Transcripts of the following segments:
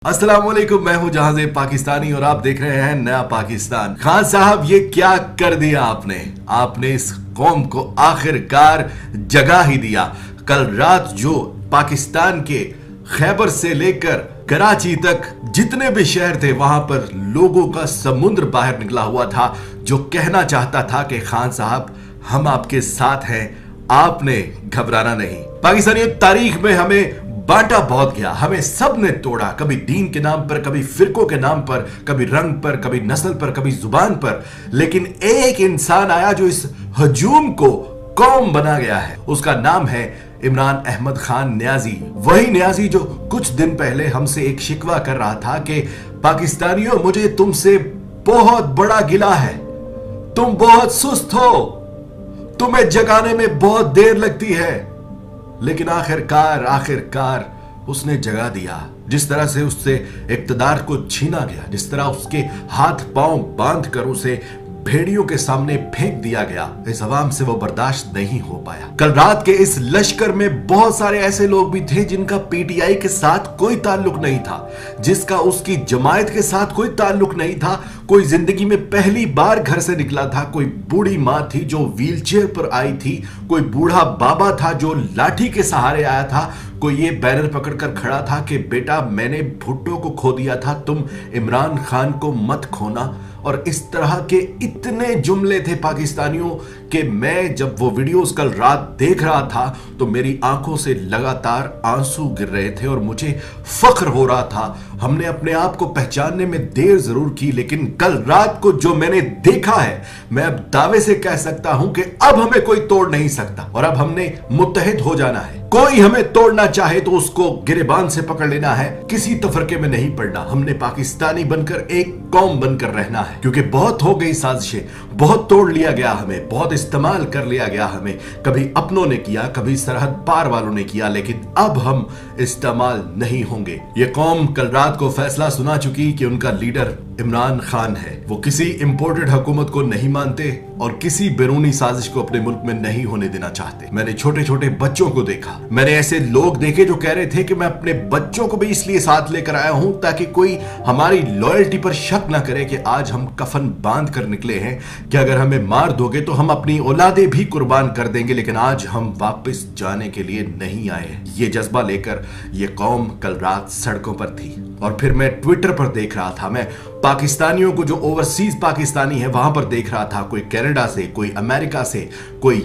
अस्सलाम वालेकुम, मैं हूं जहांज़ेब पाकिस्तानी और आप देख रहे हैं नया पाकिस्तान। खान साहब, ये क्या कर दिया आपने इस कौम को आखिरकार जगा ही दिया। कल रात जो पाकिस्तान के खैबर से लेकर कराची तक जितने भी शहर थे वहां पर लोगों का समुद्र बाहर निकला हुआ था, जो कहना चाहता था कि खान साहब हम आपके साथ हैं, आपने घबराना नहीं। पाकिस्तानी तारीख में हमें बांटा बहुत गया, हमें सब ने तोड़ा, कभी दीन के नाम पर, कभी फिरकों के नाम पर, कभी रंग पर, कभी नस्ल पर, कभी जुबान पर, लेकिन एक इंसान आया जो इस हजूम को कौम बना गया है। उसका नाम है इमरान अहमद खान न्याजी। वही न्याजी जो कुछ दिन पहले हमसे एक शिकवा कर रहा था कि पाकिस्तानियों, मुझे तुमसे बहुत बड़ा गिला है, तुम बहुत सुस्त हो, तुम्हें जगाने में बहुत देर लगती है। लेकिन आखिरकार उसने जगा दिया। जिस तरह से उससे इक्तदार को छीना गया, जिस तरह उसके हाथ पांव बांध कर उसे भेड़ियों के सामने फेंक दिया गया, इस अवाम से वो बर्दाश्त नहीं हो पाया। कल रात के इस लश्कर में बहुत सारे ऐसे लोग भी थे जिनका पीटीआई के साथ कोई ताल्लुक नहीं था, जिसका उसकी जमायत के साथ कोई ताल्लुक नहीं था। कोई जिंदगी में पहली बार घर से निकला था, कोई बूढ़ी माँ थी जो व्हीलचेयर पर आई थी, कोई बूढ़ा बाबा था जो लाठी के सहारे आया था, कोई ये बैनर पकड़कर खड़ा था कि बेटा मैंने भुट्टो को खो दिया था, तुम इमरान खान को मत खोना। और इस तरह के इतने जुमले थे पाकिस्तानियों कि मैं जब वो वीडियोस कल रात देख रहा था तो मेरी आंखों से लगातार आंसू गिर रहे थे और मुझे फख्र हो रहा था। हमने अपने आप को पहचानने में देर जरूर की, लेकिन कल रात को जो मैंने देखा है, मैं अब दावे से कह सकता हूं कि अब हमें कोई तोड़ नहीं सकता और अब हमने मुत्तहिद हो जाना है। कोई हमें तोड़ना चाहे तो उसको गिरेबान से पकड़ लेना है, किसी तफरके में नहीं पड़ना। हमने पाकिस्तानी बनकर एक कौम बनकर रहना है, क्योंकि बहुत हो गई साजिशें, बहुत तोड़ लिया गया हमें, बहुत इस्तेमाल कर लिया गया हमें। कभी अपनों ने किया, कभी सरहद पार वालों ने किया, लेकिन अब हम इस्तेमाल नहीं होंगे। ये कौम कल रात को फैसला सुना चुकी कि उनका लीडर इमरान खान है। वो किसी इंपोर्टेड हुकूमत को नहीं मानते और किसी बैरूनी साजिश को अपने मुल्क में नहीं होने देना चाहते। मैंने छोटे छोटे बच्चों को देखा, मैंने ऐसे लोग देखे जो कह रहे थे कि मैं अपने बच्चों को भी इसलिए साथ लेकर आया हूं ताकि कोई हमारी लॉयल्टी पर शक ना करे कि आज हम कफन बांध कर निकले हैं, कि अगर हमें मार दोगे तो हम अपनी औलादें भी कुर्बान कर देंगे, लेकिन आज हम वापस जाने के लिए नहीं आए। ये जज्बा लेकर ये कौम कल रात सड़कों पर थी। और फिर मैं ट्विटर पर देख रहा था, मैं पाकिस्तानियों को जो ओवरसीज पाकिस्तानी है वहां पर देख रहा था, कोई कनाडा से, कोई अमेरिका से, कोई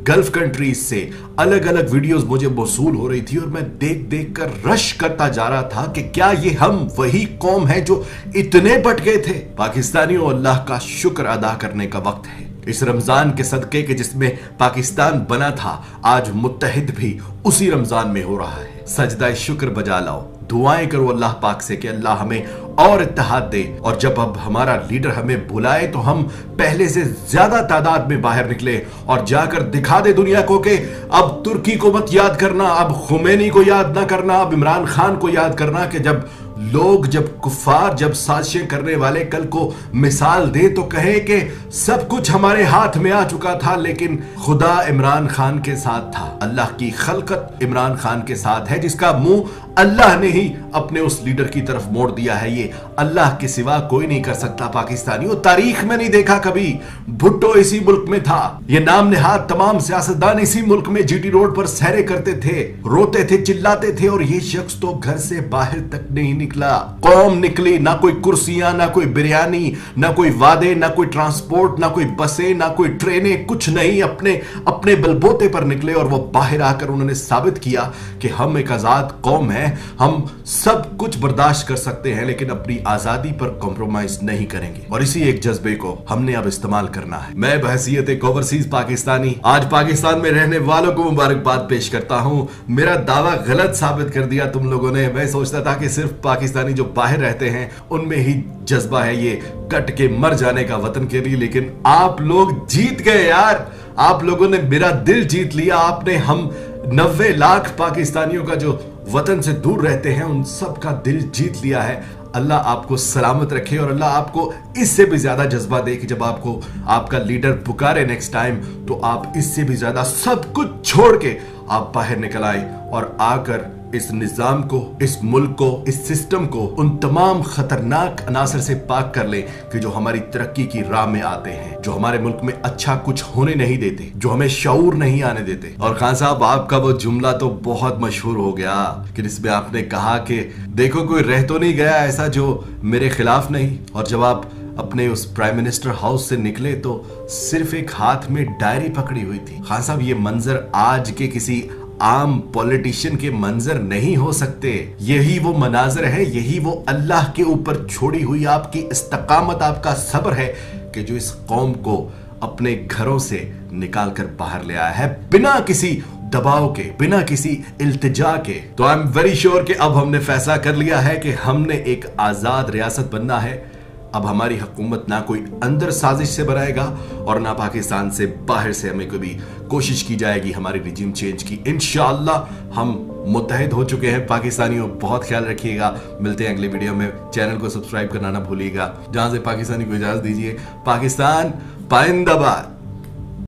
गल्फ कंट्रीज से, अलग अलग वीडियोस मुझे मौसूल हो रही थी और मैं देख देख कर रश करता जा रहा था कि क्या ये हम वही कौम है जो इतने बट गए थे। पाकिस्तानियों, अल्लाह का शुक्र अदा करने का वक्त है। इस रमजान के सदके के जिसमें पाकिस्तान बना था, आज मुत्तहिद भी उसी रमजान में हो रहा है। सजदा शुक्र बजा लाओ, दुआएं करो अल्लाह पाक से कि अल्लाह हमें और इत्तेहाद दे, और जब अब हमारा लीडर हमें बुलाए तो हम पहले से ज्यादा तादाद में बाहर निकले और जाकर दिखा दे दुनिया को कि अब तुर्की को मत याद करना, अब खुमैनी को याद ना करना, अब इमरान खान को याद करना। कि जब लोग, जब कुफार, जब साजिशें करने वाले कल को मिसाल दे तो कहे कि सब कुछ हमारे हाथ में आ चुका था, लेकिन खुदा इमरान खान के साथ था। अल्लाह की खलकत इमरान खान के साथ है, जिसका मुंह अल्लाह ने ही अपने उस लीडर की तरफ मोड़ दिया है। ये अल्लाह के सिवा कोई नहीं कर सकता। पाकिस्तानियों, तारीख में नहीं देखा कभी। भुट्टो इसी मुल्क में था, ये नाम निहाद तमाम सियासतदान इसी मुल्क में जीटी रोड पर सहरे करते थे, रोते थे, चिल्लाते थे, और ये शख्स तो घर से बाहर तक नहीं निकला। कौम निकली, ना कोई कुर्सियां, ना कोई बिरयानी, ना कोई वादे, ना कोई ट्रांसपोर्ट, ना कोई बसें, ना कोई ट्रेनें, कुछ नहीं। अपने बलबोते पर निकले और वो बाहर आकर उन्होंने साबित किया कि हम एक आजाद कौम है, हम सब कुछ बर्दाश्त कर सकते हैं, लेकिन अपनी आजादी पर कॉम्प्रोमाइज नहीं करेंगे। और इसी एक जज्बे को हमने अब इस्तेमाल करना है। मैं बहैसियत एक ओवरसीज पाकिस्तानी आज पाकिस्तान में रहने वालों को मुबारकबाद पेश करता हूं। मेरा दावा गलत साबित कर दिया तुम लोगों ने। मैं सोचता था कि सिर्फ पाकिस्तानी जो बाहर रहते हैं उनमें ही जज्बा है ये कट के मर जाने का वतन के लिए, लेकिन आप लोग जीत गए यार। आप लोगों ने मेरा दिल जीत लिया। आपने हम 90 लाख पाकिस्तानियों का जो वतन से दूर रहते हैं उन सब का दिल जीत लिया है। अल्लाह आपको सलामत रखे और अल्लाह आपको इससे भी ज्यादा जज्बा दे कि जब आपको आपका लीडर पुकारे नेक्स्ट टाइम तो आप इससे भी ज्यादा सब कुछ छोड़ के आप बाहर निकल आए और आकर इस निजाम को, इस मुल्क को, इस सिस्टम को उन तमाम खतरनाक अनासर से पाक कर लें कि जो हमारी तरक्की की राह में आते हैं, जो हमारे मुल्क में अच्छा कुछ होने नहीं देते, जो हमें शऊर नहीं आने देते। और खान साहब, आपका वो जुमला तो बहुत मशहूर हो गया कि जिसमें आपने कहा कि देखो कोई रह तो नहीं गया ऐसा जो मेरे खिलाफ नहीं। और जब आप अपने उस प्राइम मिनिस्टर हाउस से निकले तो सिर्फ एक हाथ में डायरी पकड़ी हुई थी। खान साहब, ये मंजर आज के किसी आम पॉलिटिशियन के मंजर नहीं हो सकते। यही वो मनाजर है, यही वो अल्लाह के ऊपर छोड़ी हुई आपकी इस्तकामत, आपका सब्र है कि जो इस कौम को अपने घरों से निकाल कर बाहर ले आया है बिना किसी दबाव के, बिना किसी इल्तिजा के। तो आई एम वेरी श्योर कि अब हमने फैसला कर लिया है कि हमने एक आजाद रियासत बनना है। अब हमारी हुकूमत ना कोई अंदर साजिश से बनाएगा और ना पाकिस्तान से बाहर से हमें कभी कोशिश की जाएगी हमारी रिजीम चेंज की। इंशाअल्लाह हम मुत्तहिद हो चुके हैं। पाकिस्तानियों, बहुत ख्याल रखिएगा। मिलते हैं अगले वीडियो में। चैनल को सब्सक्राइब करना ना भूलिएगा। जहां से पाकिस्तानी को इजाजत दीजिए। पाकिस्तान पाइंदाबाद।